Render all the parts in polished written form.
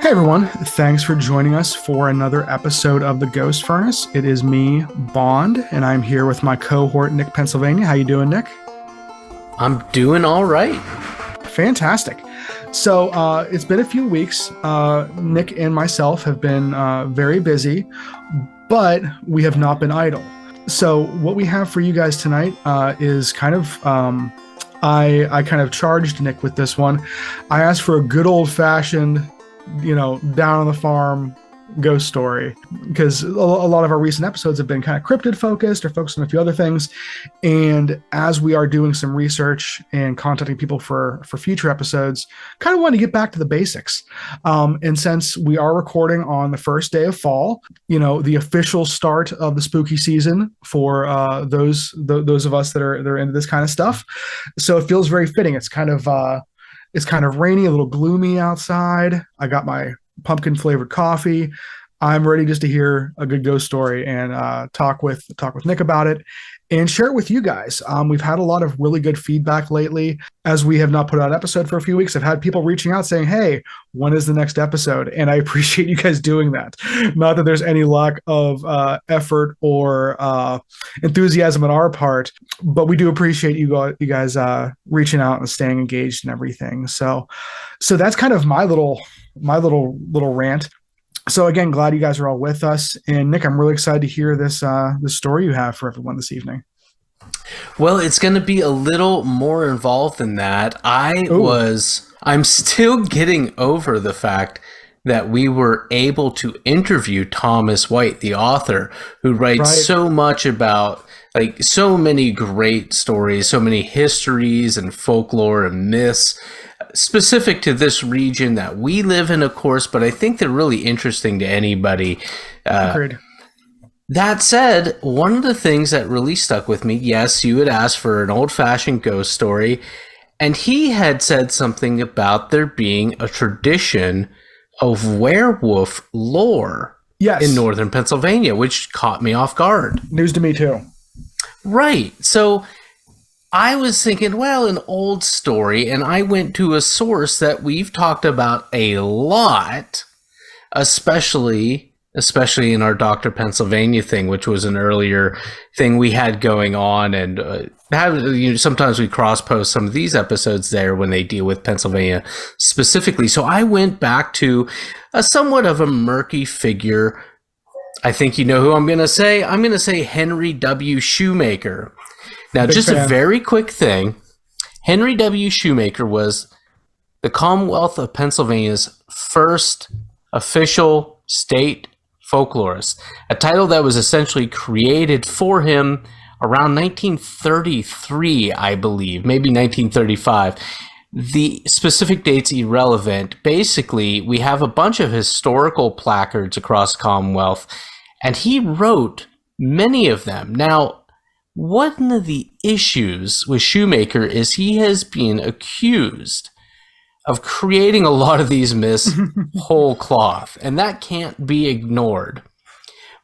Hey everyone, thanks for joining us for another episode of The Ghost Furnace. It is me, Bond, and I'm here with my cohort, Nick Pennsylvania. How you doing, Nick? I'm doing all right. Fantastic. So it's been a few weeks. Nick and myself have been very busy, but we have not been idle. So what we have for you guys tonight is kind of... I kind of charged Nick with this one. I asked for a good old-fashioned, down on the farm ghost story, because a lot of our recent episodes have been kind of cryptid focused or focused on a few other things. And as we are doing some research and contacting people for future episodes, kind of want to get back to the basics. And since we are recording on the first day of fall, the official start of the spooky season for those of us that are into this kind of stuff, so it feels very fitting. It's kind of rainy, a little gloomy outside. I got my pumpkin flavored coffee. I'm ready just to hear a good ghost story and talk with Nick about it and share it with you guys. We've had a lot of really good feedback lately, as we have not put out an episode for a few weeks. I've had people reaching out saying, "Hey, when is the next episode?" And I appreciate you guys doing that. Not that there's any lack of effort or enthusiasm on our part, but we do appreciate you guys reaching out and staying engaged and everything. So that's kind of my little rant. So again, glad you guys are all with us. And Nick, I'm really excited to hear this story you have for everyone this evening. Well, it's going to be a little more involved than that. I'm still getting over the fact that we were able to interview Thomas White, the author, who writes so much about so many great stories, so many histories and folklore and myths specific to this region that we live in, of course, but I think they're really interesting to anybody. Agreed. That said, one of the things that really stuck with me, yes, you had asked for an old-fashioned ghost story, and he had said something about there being a tradition of werewolf lore in northern Pennsylvania, which caught me off guard. News to me too. Right. So I was thinking, well, an old story, and I went to a source that we've talked about a lot, especially in our Dr. Pennsylvania thing, which was an earlier thing we had going on, and sometimes we cross-post some of these episodes there when they deal with Pennsylvania specifically. So I went back to a somewhat of a murky figure. I think you know who I'm going to say. I'm going to say Henry W. Shoemaker. Now, just a very quick thing. Henry W. Shoemaker was the Commonwealth of Pennsylvania's first official state folklorist, a title that was essentially created for him around 1933, I believe, maybe 1935. The specific date's irrelevant. Basically, we have a bunch of historical placards across Commonwealth, and he wrote many of them. Now, one of the issues with Shoemaker is he has been accused of creating a lot of these myths whole cloth, and that can't be ignored.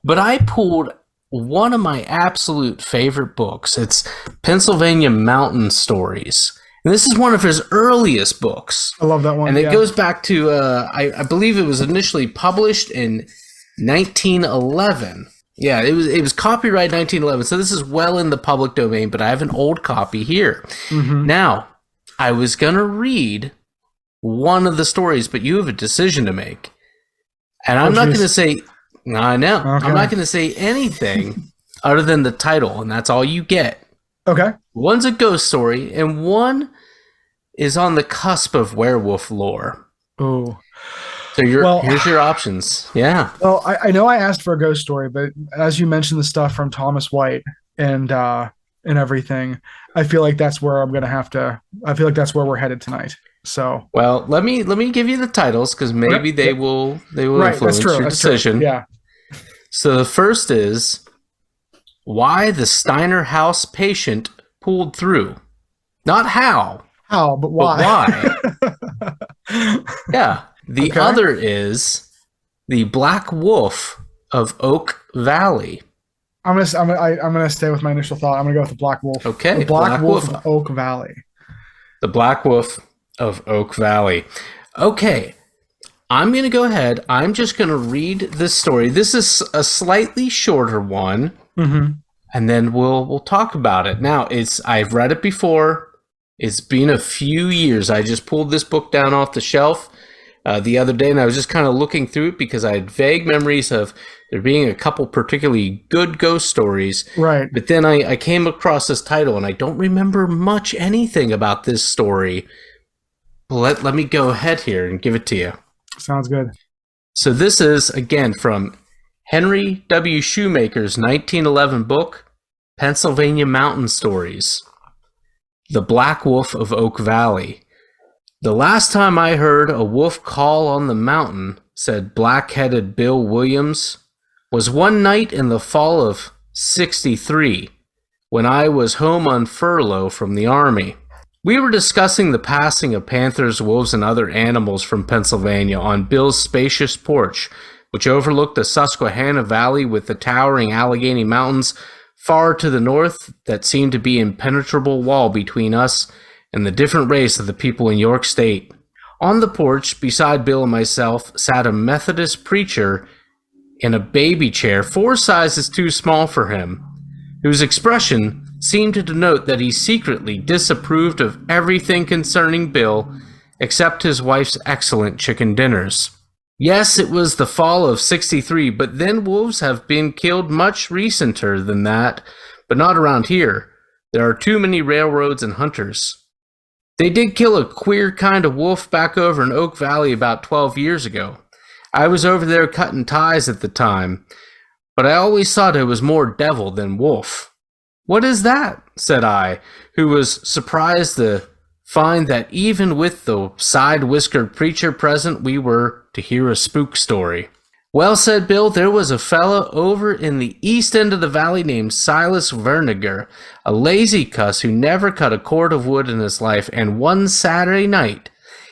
But I pulled one of my absolute favorite books. It's Pennsylvania Mountain Stories. And this is one of his earliest books. I love that one. And it goes back to, I believe it was initially published in 1911. Yeah, it was copyright 1911, so this is well in the public domain, but I have an old copy here. Mm-hmm. Now, I was going to read one of the stories, but you have a decision to make. And I'm not going to say, I know, okay. I'm not going to say anything other than the title, and that's all you get. Okay. One's a ghost story, and one is on the cusp of werewolf lore. Oh. So here's your options. Yeah. Well, I know I asked for a ghost story, but as you mentioned the stuff from Thomas White and everything, I feel like that's where that's where we're headed tonight. So well, let me give you the titles, because maybe they will influence your decision. True. Yeah. So the first is Why the Steiner House Patient Pulled Through. Not how. How, but why? But why? Yeah. The other is The Black Wolf of Oak Valley. I'm gonna stay with my initial thought. I'm gonna go with the Black Wolf. Okay. The Black Wolf of Oak Valley. The Black Wolf of Oak Valley. Okay. I'm going to go ahead. I'm just going to read this story. This is a slightly shorter one, and then we'll talk about it. Now, I've read it before. It's been a few years. I just pulled this book down off the shelf the other day, and I was just kind of looking through it because I had vague memories of there being a couple particularly good ghost stories. Right. But then I came across this title, and I don't remember much anything about this story. Let me go ahead here and give it to you. Sounds good. So this is, again, from Henry W. Shoemaker's 1911 book, Pennsylvania Mountain Stories. The Black Wolf of Oak Valley. The last time I heard a wolf call on the mountain, said black-headed Bill Williams, was one night in the fall of '63, when I was home on furlough from the Army. We were discussing the passing of panthers, wolves, and other animals from Pennsylvania on Bill's spacious porch, which overlooked the Susquehanna Valley with the towering Allegheny Mountains far to the north that seemed to be an impenetrable wall between us and the different race of the people in York State. On the porch, beside Bill and myself, sat a Methodist preacher in a baby chair 4 sizes too small for him, whose expression seemed to denote that he secretly disapproved of everything concerning Bill except his wife's excellent chicken dinners. Yes, it was the fall of '63, but then wolves have been killed much recenter than that, but not around here. There are too many railroads and hunters. They did kill a queer kind of wolf back over in Oak Valley about 12 years ago. I was over there cutting ties at the time, but I always thought it was more devil than wolf. What is that? Said I, who was surprised to find that even with the side-whiskered preacher present, we were to hear a spook story. Well, said Bill, there was a fellow over in the east end of the valley named Silas Verniger, a lazy cuss who never cut a cord of wood in his life, and one Saturday night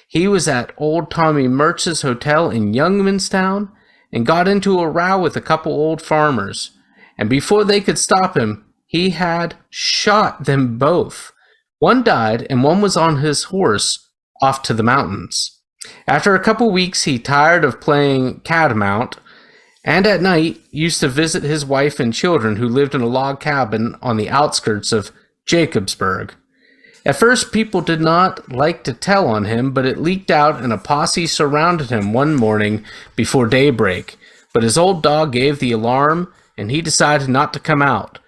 he was at old Tommy Mertz's hotel in Youngmanstown and got into a row with a couple old farmers, and before they could stop him, he had shot them both. One died, and one was on his horse off to the mountains. After a couple weeks, he tired of playing catamount, and at night used to visit his wife and children who lived in a log cabin on the outskirts of Jacobsburg. At first, people did not like to tell on him, but it leaked out, and a posse surrounded him one morning before daybreak. But his old dog gave the alarm, and he decided not to come out.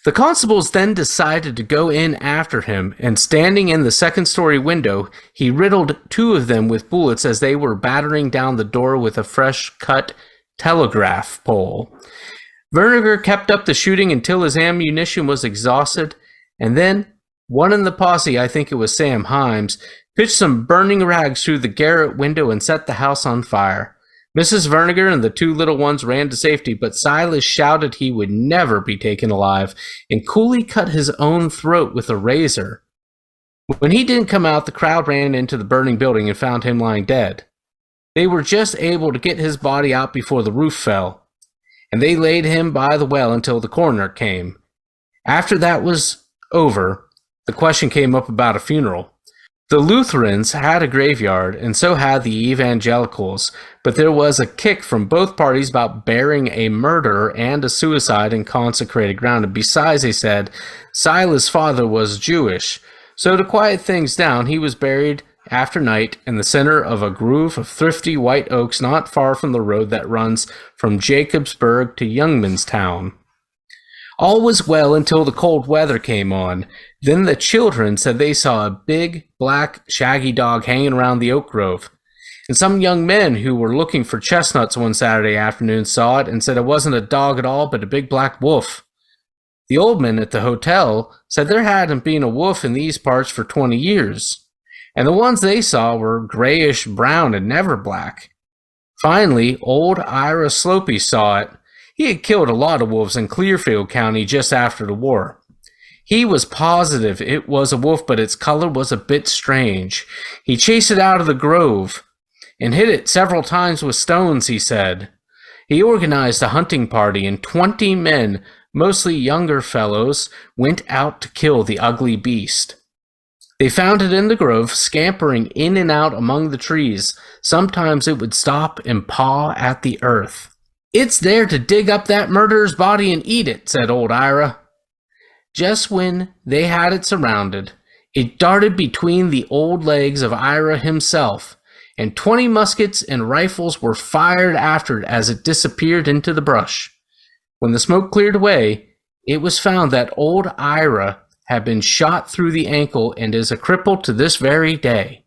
The constables then decided to go in after him, and standing in the second-story window, he riddled 2 of them with bullets as they were battering down the door with a fresh-cut telegraph pole. Verniger kept up the shooting until his ammunition was exhausted, and then one in the posse, I think it was Sam Himes, pitched some burning rags through the garret window and set the house on fire. Mrs. Verniger and the 2 little ones ran to safety, but Silas shouted he would never be taken alive and coolly cut his own throat with a razor. When he didn't come out, the crowd ran into the burning building and found him lying dead. They were just able to get his body out before the roof fell, and they laid him by the well until the coroner came. After that was over, the question came up about a funeral. The Lutherans had a graveyard, and so had the evangelicals, but there was a kick from both parties about burying a murderer and a suicide in consecrated ground. And besides, they said, Silas' father was Jewish, so to quiet things down, he was buried after night in the center of a grove of thrifty white oaks not far from the road that runs from Jacobsburg to Youngmanstown. All was well until the cold weather came on. Then the children said they saw a big, black, shaggy dog hanging around the oak grove. And some young men who were looking for chestnuts one Saturday afternoon saw it and said it wasn't a dog at all, but a big black wolf. The old men at the hotel said there hadn't been a wolf in these parts for 20 years, and the ones they saw were grayish-brown and never black. Finally, old Ira Slopey saw it. He had killed a lot of wolves in Clearfield County just after the war. He was positive it was a wolf, but its color was a bit strange. He chased it out of the grove and hit it several times with stones, he said. He organized a hunting party, and 20 men, mostly younger fellows, went out to kill the ugly beast. They found it in the grove, scampering in and out among the trees. Sometimes it would stop and paw at the earth. "It's there to dig up that murderer's body and eat it," said old Ira. Just when they had it surrounded, it darted between the old legs of Ira himself, and 20 muskets and rifles were fired after it as it disappeared into the brush. When the smoke cleared away, it was found that old Ira had been shot through the ankle and is a cripple to this very day.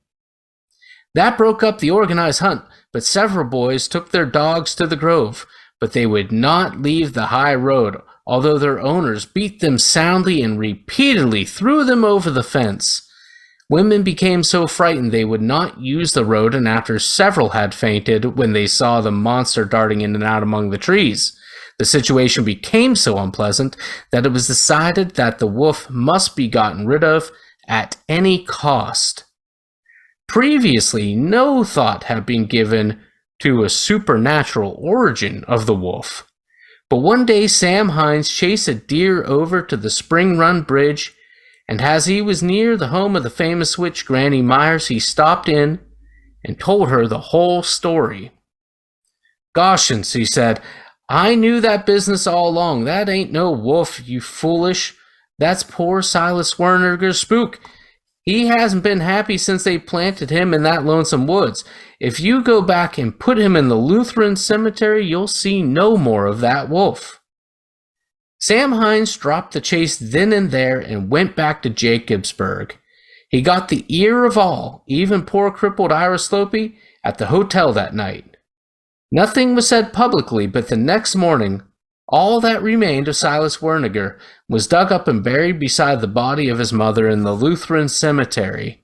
That broke up the organized hunt, but several boys took their dogs to the grove, but they would not leave the high road, although their owners beat them soundly and repeatedly threw them over the fence. Women became so frightened they would not use the road, and after several had fainted when they saw the monster darting in and out among the trees, the situation became so unpleasant that it was decided that the wolf must be gotten rid of at any cost. Previously, no thought had been given to a supernatural origin of the wolf. But one day Sam Hines chased a deer over to the Spring Run Bridge, and as he was near the home of the famous witch Granny Myers, he stopped in and told her the whole story. "Goshins," he said, "I knew that business all along. That ain't no wolf, you foolish. That's poor Silas Werniger's spook. He hasn't been happy since they planted him in that lonesome woods. If you go back and put him in the Lutheran cemetery, you'll see no more of that wolf." Sam Hines dropped the chase then and there and went back to Jacobsburg. He got the ear of all, even poor crippled Ira Slopey, at the hotel that night. Nothing was said publicly, but the next morning, all that remained of Silas Werniger was dug up and buried beside the body of his mother in the Lutheran cemetery.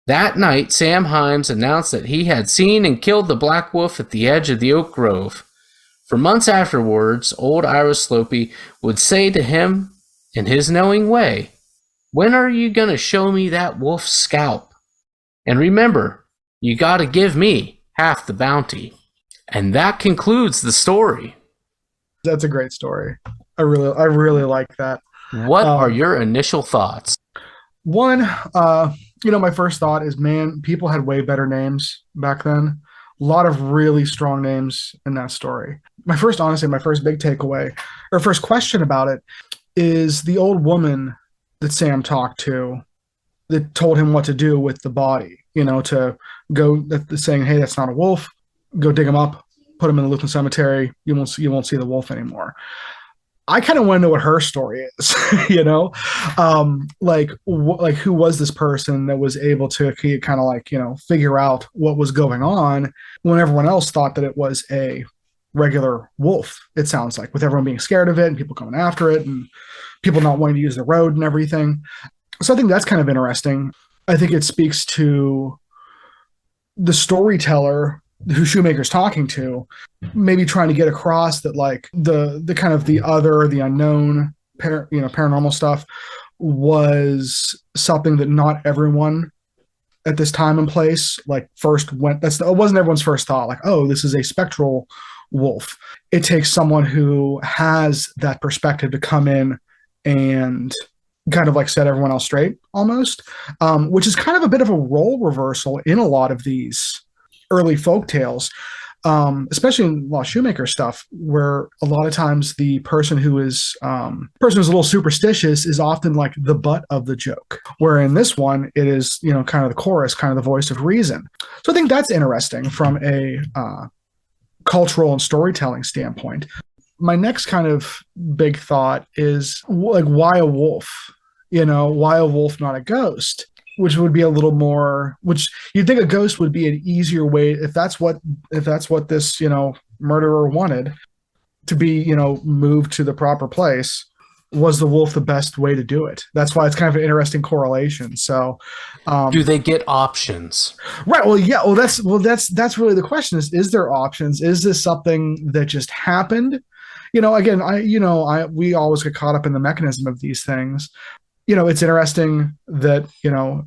That night, Sam Hines announced that he had seen and killed the black wolf at the edge of the oak grove. For months afterwards, old Ira Slopey would say to him, in his knowing way, "When are you going to show me that wolf's scalp? And remember, you got to give me half the bounty." And that concludes the story. That's a great story. I really like that. What are your initial thoughts? One, my first thought is, man, people had way better names back then. A lot of really strong names in that story. My first big takeaway, or first question about it, is the old woman that Sam talked to that told him what to do with the body, to go, saying, "Hey, that's not a wolf. Go dig him up, put him in the Lutheran cemetery. You won't see the wolf anymore." I kind of want to know what her story is, like who was this person that was able to kind of figure out what was going on when everyone else thought that it was a regular wolf. It sounds like, with everyone being scared of it and people coming after it and people not wanting to use the road and everything. So I think that's kind of interesting. I think it speaks to the storyteller who Shoemaker's talking to, maybe trying to get across that, like, the kind of the other, the unknown, paranormal stuff was something that not everyone at this time and place first went. It wasn't everyone's first thought, like, oh, this is a spectral wolf. It takes someone who has that perspective to come in and kind of set everyone else straight, almost, which is kind of a bit of a role reversal in a lot of these early folk tales, especially in a lot of Shoemaker stuff, where a lot of times the person who's a little superstitious is often like the butt of the joke, where in this one it is kind of the chorus, kind of the voice of reason. So I think that's interesting from a cultural and storytelling standpoint. My next kind of big thought is, like, why a wolf? Why a wolf, not a ghost? Which would be a little more, which you'd think a ghost would be an easier way, if that's what this, murderer wanted, to be, moved to the proper place. Was the wolf the best way to do it? That's why it's kind of an interesting correlation. So, do they get options? Right. Well, yeah. That's really the question: is there options? Is this something that just happened? Again, we always get caught up in the mechanism of these things. It's interesting that,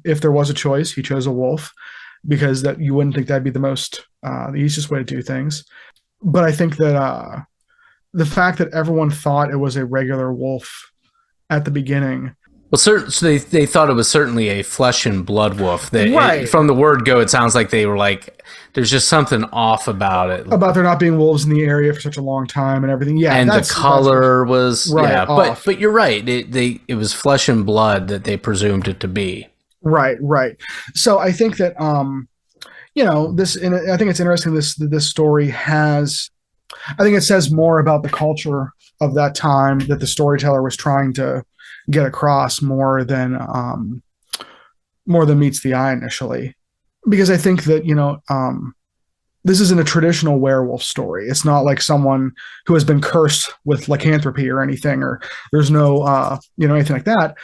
if there was a choice, he chose a wolf, because that you wouldn't think that'd be the easiest way to do things. But I think that the fact that everyone thought it was a regular wolf at the beginning Well, so they thought it was certainly a flesh and blood wolf. Right. From the word go, it sounds like they were like, there's just something off about it. About there not being wolves in the area for such a long time and everything. Yeah, and the color was right, yeah, off. but you're right. It was flesh and blood that they presumed it to be. Right. So I think that this, and I think it's interesting. This story has, I think it says more about the culture of that time that the storyteller was trying to get across more than meets the eye initially, because I think that this isn't a traditional werewolf story. It's not like someone who has been cursed with lycanthropy or anything, or there's no anything like that.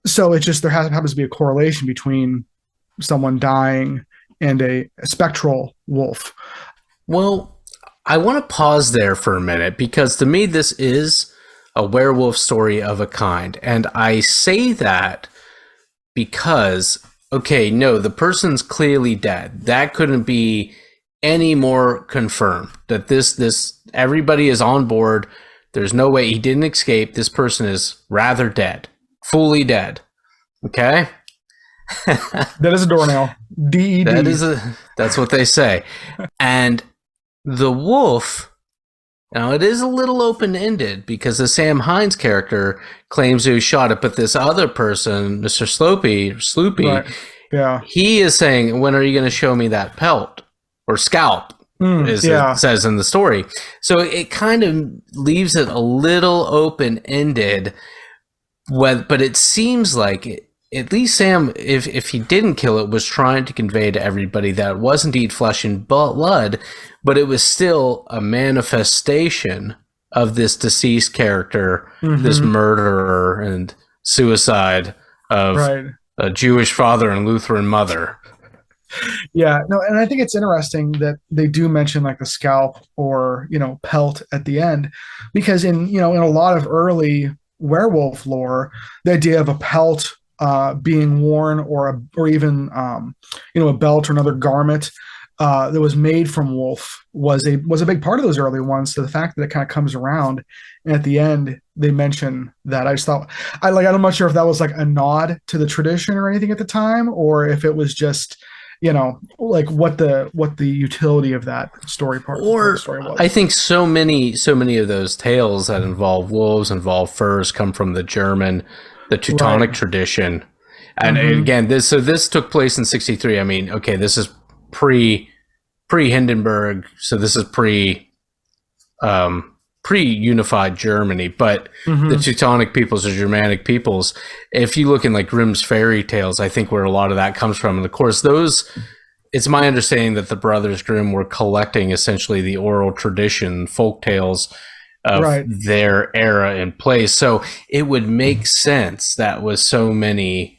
So it's just there happens to be a correlation between someone dying and a spectral wolf. Well, I want to pause there for a minute, because to me this is a werewolf story of a kind. And I say that because, okay, no, the person's clearly dead. That couldn't be any more confirmed that this everybody is on board. There's no way he didn't escape. This person is rather dead, fully dead. Okay? That is a doornail. DED. That's what they say. And the wolf, now it is a little open-ended, because the Sam Hines character claims who shot it, but this other person, Mr. Sloopy, right. Yeah, he is saying, when are you going to show me that pelt or scalp? It says in the story. So it kind of leaves it a little open-ended, but it seems like at least Sam, if he didn't kill it, was trying to convey to everybody that it was indeed flesh and blood, but it was still a manifestation of this deceased character, this murderer and suicide of a Jewish father and Lutheran mother. Yeah, no, and I think it's interesting that they do mention like the scalp or pelt at the end, because in a lot of early werewolf lore, the idea of a pelt being worn, or even a belt or another garment that was made from wolf was a big part of those early ones. So the fact that it kind of comes around, and at the end they mention that, I just thought, I'm not sure if that was like a nod to the tradition or anything at the time, or if it was just like what the utility of that story part or of the story was. I think so many of those tales that involve wolves, involve furs, come from the Teutonic tradition. And again, this took place in 63. I mean, okay, this is pre Hindenburg, so this is pre unified Germany, but the Teutonic peoples or Germanic peoples, if you look in like Grimm's fairy tales, I think where a lot of that comes from. And of course, it's my understanding that the Brothers Grimm were collecting essentially the oral tradition, folk tales of their era in place. So it would make sense that with so many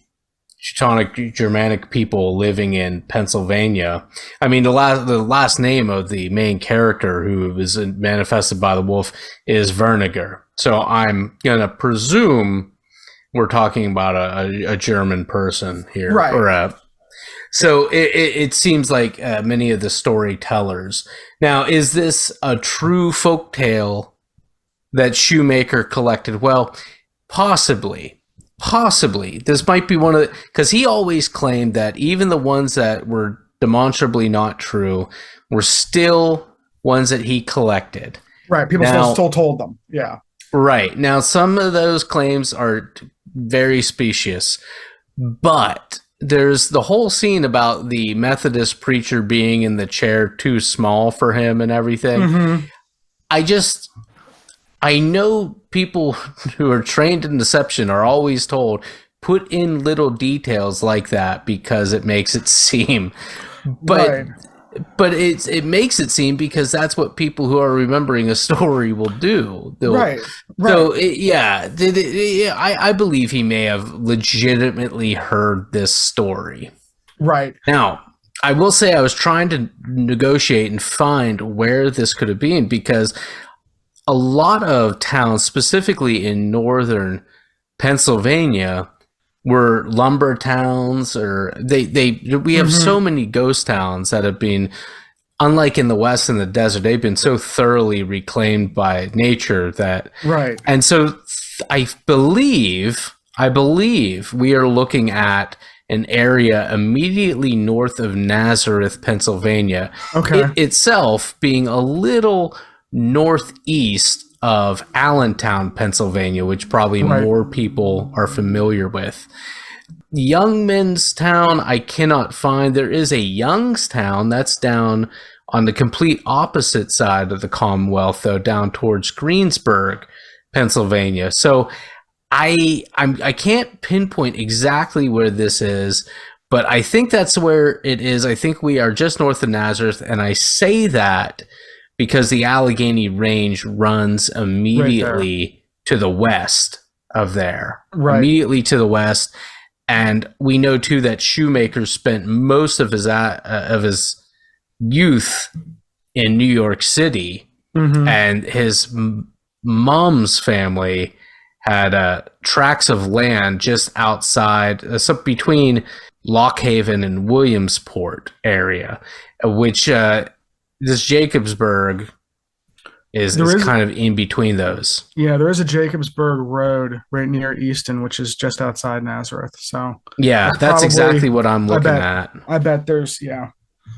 Teutonic Germanic people living in Pennsylvania. I mean, the last name of the main character who was manifested by the wolf is Verniger. So I'm going to presume we're talking about a German person here. Right. So it seems like many of the storytellers. Now, is this a true folk tale that Shoemaker collected? Well, possibly. This might be one of the, because he always claimed that even the ones that were demonstrably not true were still ones that he collected. Right. People still told them. Yeah. Right. Now, some of those claims are very specious, but there's the whole scene about the Methodist preacher being in the chair too small for him and everything. I know people who are trained in deception are always told, put in little details like that because it makes it seem, but it makes it seem because that's what people who are remembering a story will do. Right. So I believe he may have legitimately heard this story. Right. Now, I will say I was trying to negotiate and find where this could have been, because a lot of towns, specifically in northern Pennsylvania, were lumber towns, or we have so many ghost towns that have been, unlike in the West and the desert, they've been so thoroughly reclaimed by nature that, right. And so I believe we are looking at an area immediately north of Nazareth, Pennsylvania. Okay. It itself being a little northeast of Allentown, Pennsylvania, which probably Right. more people are familiar with. Youngmanstown, I cannot find. There is a Youngstown that's down on the complete opposite side of the Commonwealth, though, down towards Greensburg, Pennsylvania. So I can't pinpoint exactly where this is, but I think that's where it is. I think we are just north of Nazareth, and I say that because the Allegheny Range runs immediately to the west of there, Right. immediately to the west. And we know too that Shoemaker spent most of his youth in New York City, Mm-hmm. and his mom's family had tracts of land just outside, between Lockhaven and Williamsport area, which this Jacobsburg is kind of in between those. Yeah, there is a Jacobsburg Road right near Easton, which is just outside Nazareth. So Yeah, that's exactly what I'm looking at. I bet there's, yeah.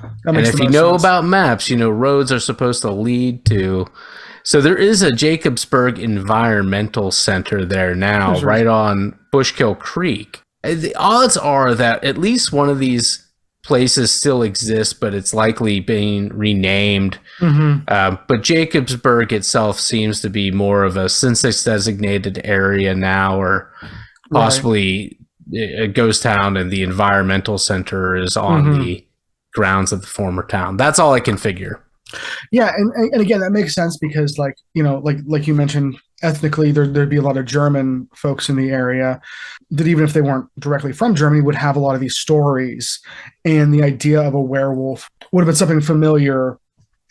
That And makes if the you most know sense. about maps, you know roads are supposed to lead to. So there is a Jacobsburg Environmental Center there now, There's- right on Bushkill Creek. The odds are that at least one of these places still exists, but it's likely being renamed. Mhm. But Jacobsburg itself seems to be more of a census designated area now, or possibly a ghost town, and the environmental center is on the grounds of the former town. That's all I can figure. Yeah, and again, that makes sense because, like, you know, like you mentioned, ethnically there'd be a lot of German folks in the area that, even if they weren't directly from Germany, would have a lot of these stories, and the idea of a werewolf would have been something familiar.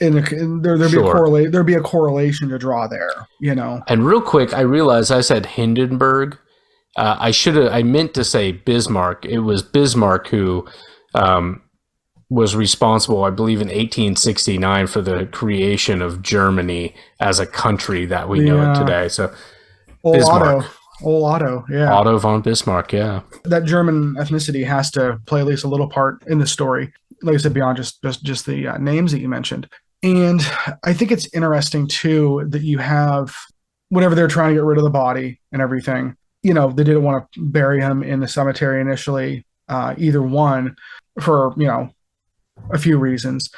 There'd be a correlation to draw there, you know. And real quick, I realized I said Hindenburg. I meant to say Bismarck. It was Bismarck who was responsible, I believe, in 1869 for the creation of Germany as a country that we know it today. So Bismarck. Otto, yeah. Otto von Bismarck, yeah. That German ethnicity has to play at least a little part in the story, like I said, beyond just the names that you mentioned. And I think it's interesting too that you have, whenever they're trying to get rid of the body and everything, you know, they didn't want to bury him in the cemetery initially, either one, for, you know, a few reasons.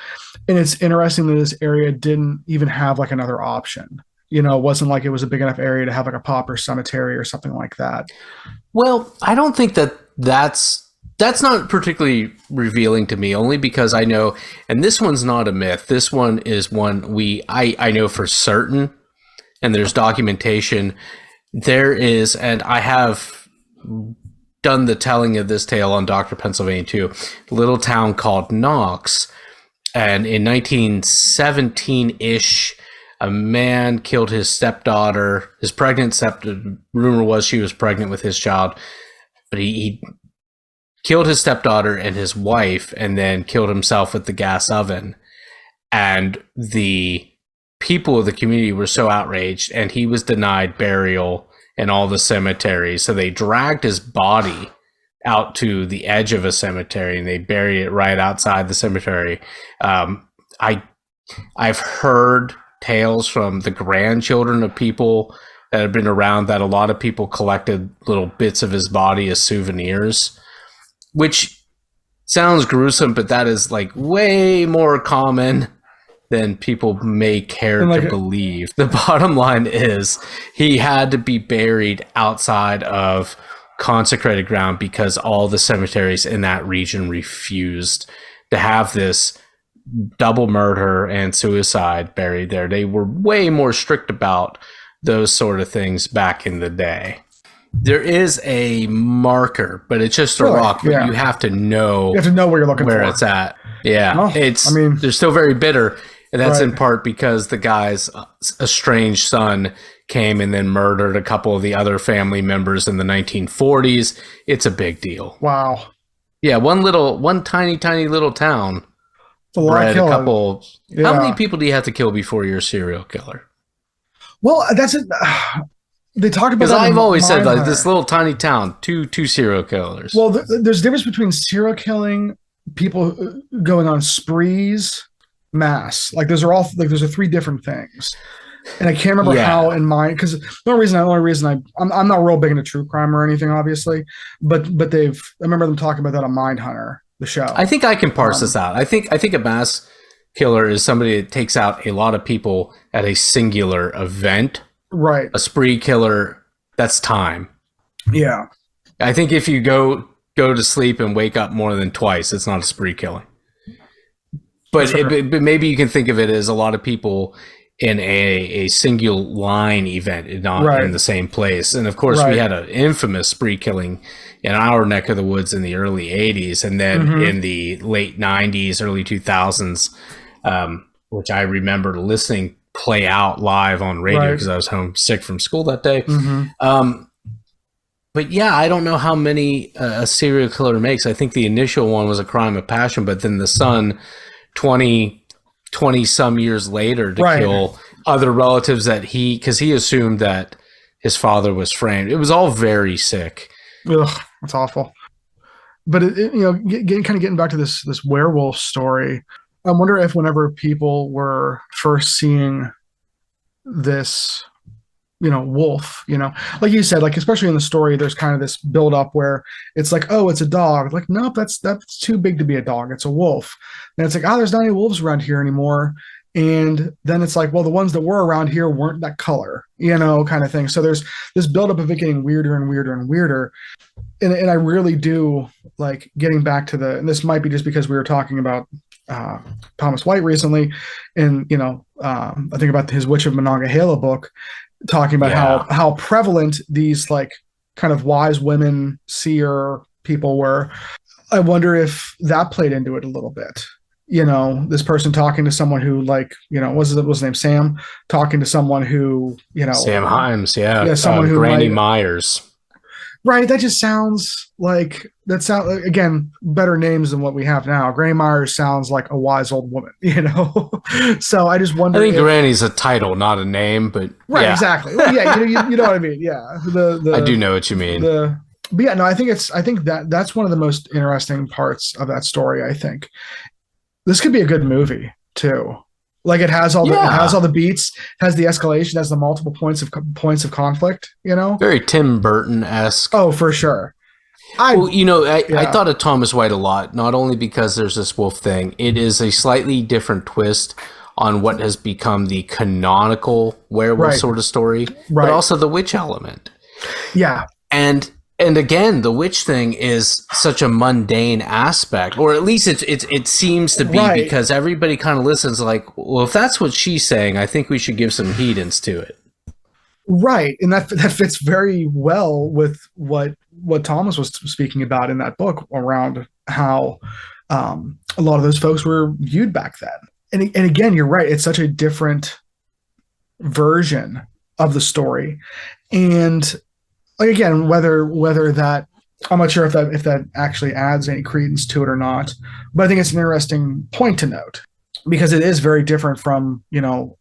And it's interesting that this area didn't even have like another option. You know, it wasn't like it was a big enough area to have like a pauper cemetery or something like that. Well, I don't think that's not particularly revealing to me, only because I know, and this one's not a myth. This one is one I know for certain, and there's documentation. There is, and I have done the telling of this tale on Dr. Pennsylvania too, a little town called Knox. And in 1917-ish, a man killed his stepdaughter, his pregnant stepdaughter. Rumor was she was pregnant with his child, but he killed his stepdaughter and his wife, and then killed himself with the gas oven. And the people of the community were so outraged, and he was denied burial in all the cemeteries. So they dragged his body out to the edge of a cemetery, and they buried it right outside the cemetery. I've heard tales from the grandchildren of people that have been around that a lot of people collected little bits of his body as souvenirs, which sounds gruesome, but that is like way more common than people may care to believe. The bottom line is he had to be buried outside of consecrated ground because all the cemeteries in that region refused to have this double murder and suicide buried there. They were way more strict about those sort of things back in the day. There is a marker, but it's just a rock. But you have to know. You have to know where you're looking where for. it's at. Yeah, well, they're still very bitter, and that's in part because the guy's estranged son came and then murdered a couple of the other family members in the 1940s. It's a big deal. Wow. Yeah, one tiny little town. It's a lot of couple. Yeah. How many people do you have to kill before you're a serial killer? Well, that's it. They talked about Because that in I've always said like Mindhunter. this little tiny town, two serial killers. Well, there's a difference between serial killing, people going on sprees, mass. Like those are all like those are three different things. And I can't remember how in mine, because the only reason I'm not real big into true crime or anything, obviously, but I remember them talking about that on Mindhunter, the show. I think I can parse this out. I think a mass killer is somebody that takes out a lot of people at a singular event. Right. A spree killer, that's time. Yeah. I think if you go to sleep and wake up more than twice, it's not a spree killing. But, Sure. but maybe you can think of it as a lot of people in a single line event, not in the same place. And of course, we had an infamous spree killing in our neck of the woods in the early 80s. And then in the late 90s, early 2000s, which I remember listening play out live on radio because I was home sick from school that day. But yeah, I don't know how many a serial killer makes. I think the initial one was a crime of passion, but then the son 20 some years later to kill other relatives that because he assumed that his father was framed. It was all very sick. Ugh, that's awful. But getting back to this werewolf story, I wonder if whenever people were first seeing this, wolf, like you said, like especially in the story, there's kind of this build up where it's like, oh, it's a dog. Like, nope, that's too big to be a dog. It's a wolf. And it's like, oh, there's not any wolves around here anymore. And then it's like, well, the ones that were around here weren't that color, kind of thing. So there's this buildup of it getting weirder and weirder and weirder. And I really do like getting back to and this might be just because we were talking about Thomas White recently, and I think about his Witch of Monongahela book, talking about how prevalent these like kind of wise women seer people were. I wonder if that played into it a little bit. This person talking to someone who like, what's his name? Sam talking to someone who, Sam Himes. Someone who Granny Myers. Right. That just sounds like again, better names than what we have now. Granny Myers sounds like a wise old woman, So I just wonder. I think Granny's a title, not a name, but right. Yeah. Exactly. Well, yeah. You know what I mean? Yeah. I do know what you mean. But yeah, no, I think that's one of the most interesting parts of that story. I think this could be a good movie too. Like it has all the beats, has the escalation, has the multiple points of conflict. Very Tim Burton-esque. Oh, for sure. I thought of Thomas White a lot, not only because there's this wolf thing. It is a slightly different twist on what has become the canonical werewolf sort of story, but also the witch element. Yeah, and again, the witch thing is such a mundane aspect, or at least it seems to be, because everybody kind of listens like, well, if that's what she's saying, I think we should give some credence to it. Right, and that fits very well with what Thomas was speaking about in that book around how a lot of those folks were viewed back then. And again, you're right; it's such a different version of the story, and like again, whether that, I'm not sure if that actually adds any credence to it or not, but I think it's an interesting point to note because it is very different from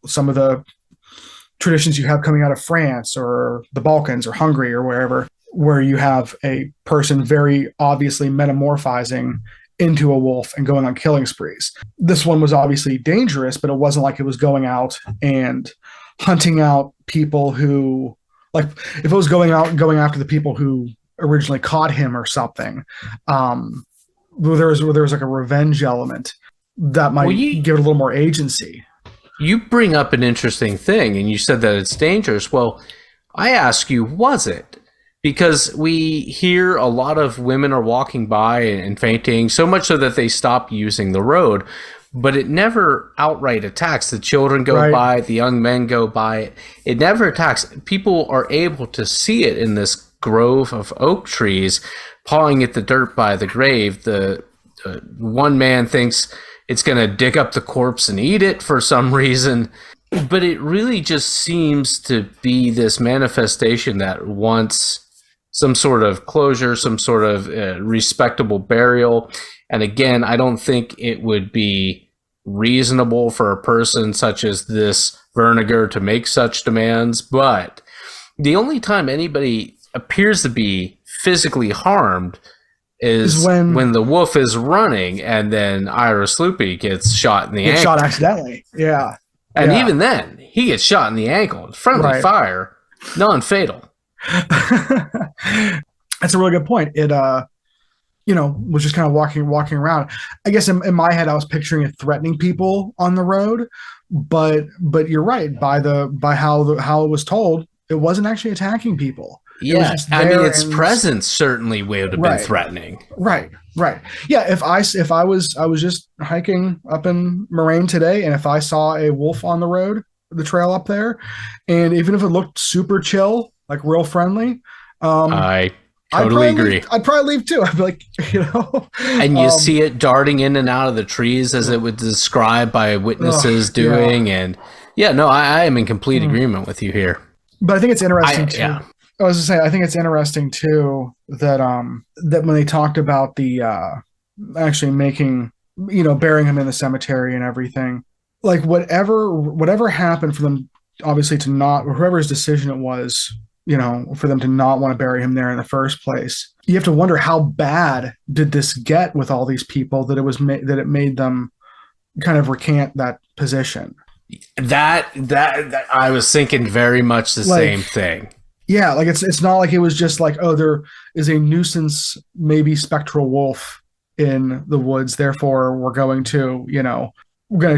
some of the traditions you have coming out of France or the Balkans or Hungary or wherever, where you have a person very obviously metamorphizing into a wolf and going on killing sprees. This one was obviously dangerous, but it wasn't like it was going out and hunting out people who, like if it was going after the people who originally caught him or something, there was like a revenge element that might give it a little more agency. You bring up an interesting thing, and you said that it's dangerous. Well, I ask you, was it? Because we hear a lot of women are walking by and fainting, so much so that they stop using the road, but it never outright attacks. The children go by, the young men go by. It never attacks. People are able to see it in this grove of oak trees, pawing at the dirt by the grave. The one man thinks it's going to dig up the corpse and eat it for some reason. But it really just seems to be this manifestation that wants some sort of closure, some sort of respectable burial. And again, I don't think it would be reasonable for a person such as this Verniger to make such demands. But, The only time anybody appears to be physically harmed is when the wolf is running, and then Ira Sloopy gets shot in the ankle. Shot accidentally. Yeah. And even then, he gets shot in the ankle. Friendly fire, non-fatal. That's a really good point. It was just kind of walking around. I guess in my head I was picturing it threatening people on the road, but you're right. By how it was told, it wasn't actually attacking people. Yeah, I mean, its presence certainly would have been threatening. Right. Yeah, if I was just hiking up in Moraine today, and if I saw a wolf on the trail up there, and even if it looked super chill, like real friendly, I totally agree. I'd probably leave too. I'd be like, And you see it darting in and out of the trees as it was described by witnesses doing, and I am in complete agreement with you here. But I think it's interesting too. Yeah. I was just saying, I think it's interesting too that that when they talked about the actually making, burying him in the cemetery and everything, like whatever happened for them, obviously to not, or whoever's decision it was, for them to not want to bury him there in the first place. You have to wonder how bad did this get with all these people that it made them kind of recant that position. That I was thinking very much the same thing. Yeah, like it's not like it was just like, oh, there is a nuisance, maybe spectral wolf in the woods, therefore we're going to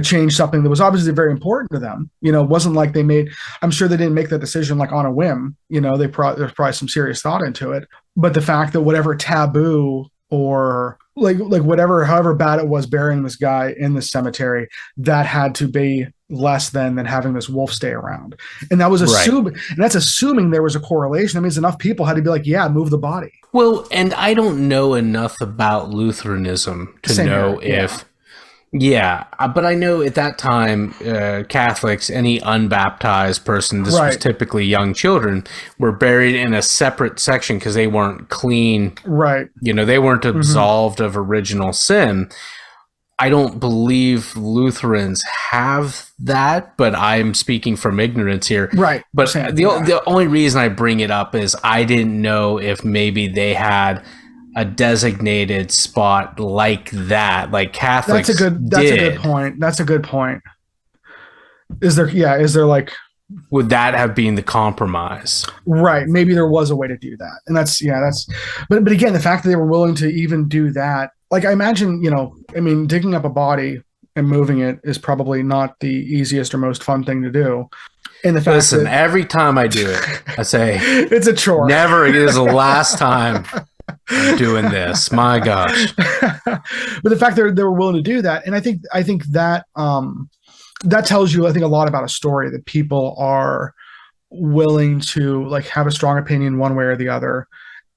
change something that was obviously very important to them. It wasn't like I'm sure they didn't make that decision like on a whim. There's probably some serious thought into it. But the fact that whatever taboo or like whatever, however bad it was burying this guy in the cemetery, that had to be less than having this wolf stay around. And that was and that's assuming there was a correlation. That means enough people had to be like, yeah, move the body. Well, and I don't know enough about Lutheranism to know if but I know at that time, Catholics, any unbaptized person, this was typically young children, were buried in a separate section because they weren't clean. Right. They weren't absolved of original sin. I don't believe Lutherans have that, but I'm speaking from ignorance here. Right. But the only reason I bring it up is I didn't know if maybe they had a designated spot like that, like Catholics. That's a good point. That's a good point. Is there like, would that have been the compromise? Right. Maybe there was a way to do that. And but again, the fact that they were willing to even do that, like I imagine, digging up a body and moving it is probably not the easiest or most fun thing to do. And the fact Listen, every time I do it, I say it's a chore. Never is the last time I'm doing this. My gosh. But the fact that they were willing to do that, and I think that that tells you, I think, a lot about a story, that people are willing to like have a strong opinion one way or the other,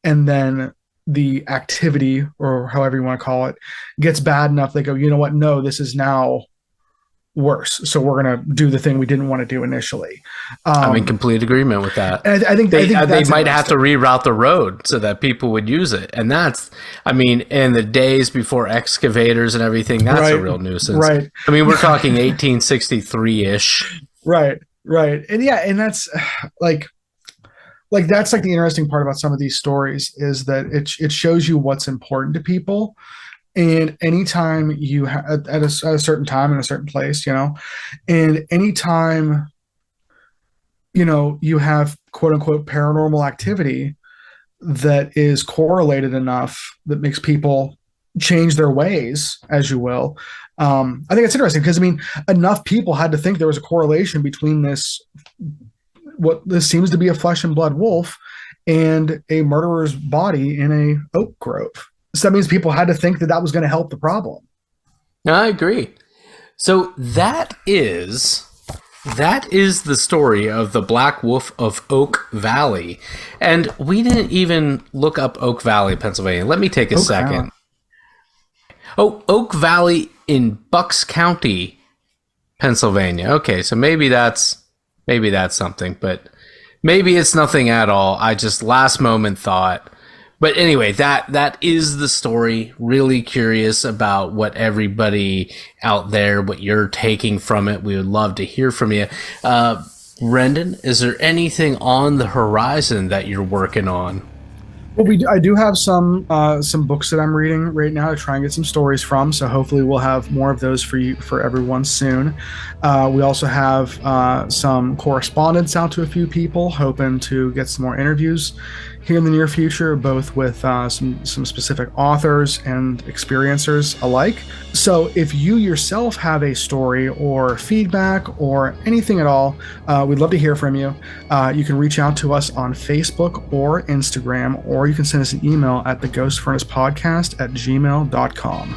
and then the activity, or however you want to call it, gets bad enough they go, you know what, no, this is now worse, so we're going to do the thing we didn't want to do initially. I'm in complete agreement with that. And I think they might have to reroute the road so that people would use it, and that's, in the days before excavators and everything, that's a real nuisance. Right. We're talking 1863-ish. Right. And and that's like that's like the interesting part about some of these stories, is that it shows you what's important to people. And anytime you at a certain time in a certain place, and anytime, you have quote unquote paranormal activity that is correlated enough that makes people change their ways, as you will. I think it's interesting because, enough people had to think there was a correlation between what this seems to be a flesh and blood wolf and a murderer's body in a oak grove. So that means people had to think that was going to help the problem. No, I agree. So that is the story of the Black Wolf of Oak Valley. And we didn't even look up Oak Valley, Pennsylvania. Let me take a second. Oh, Oak Valley in Bucks County, Pennsylvania. Okay, so maybe that's something, but maybe it's nothing at all. I just last moment thought. But anyway, that is the story. Really curious about what everybody out there, what you're taking from it. We would love to hear from you. Brendan, is there anything on the horizon that you're working on? Well, I do have some books that I'm reading right now to try and get some stories from. So hopefully we'll have more of those for everyone soon. We also have some correspondence out to a few people, hoping to get some more interviews here in the near future, both with some specific authors and experiencers alike. So if you yourself have a story or feedback or anything at all, we'd love to hear from you. You can reach out to us on Facebook or Instagram, or you can send us an email at theghostfurnacepodcast@gmail.com.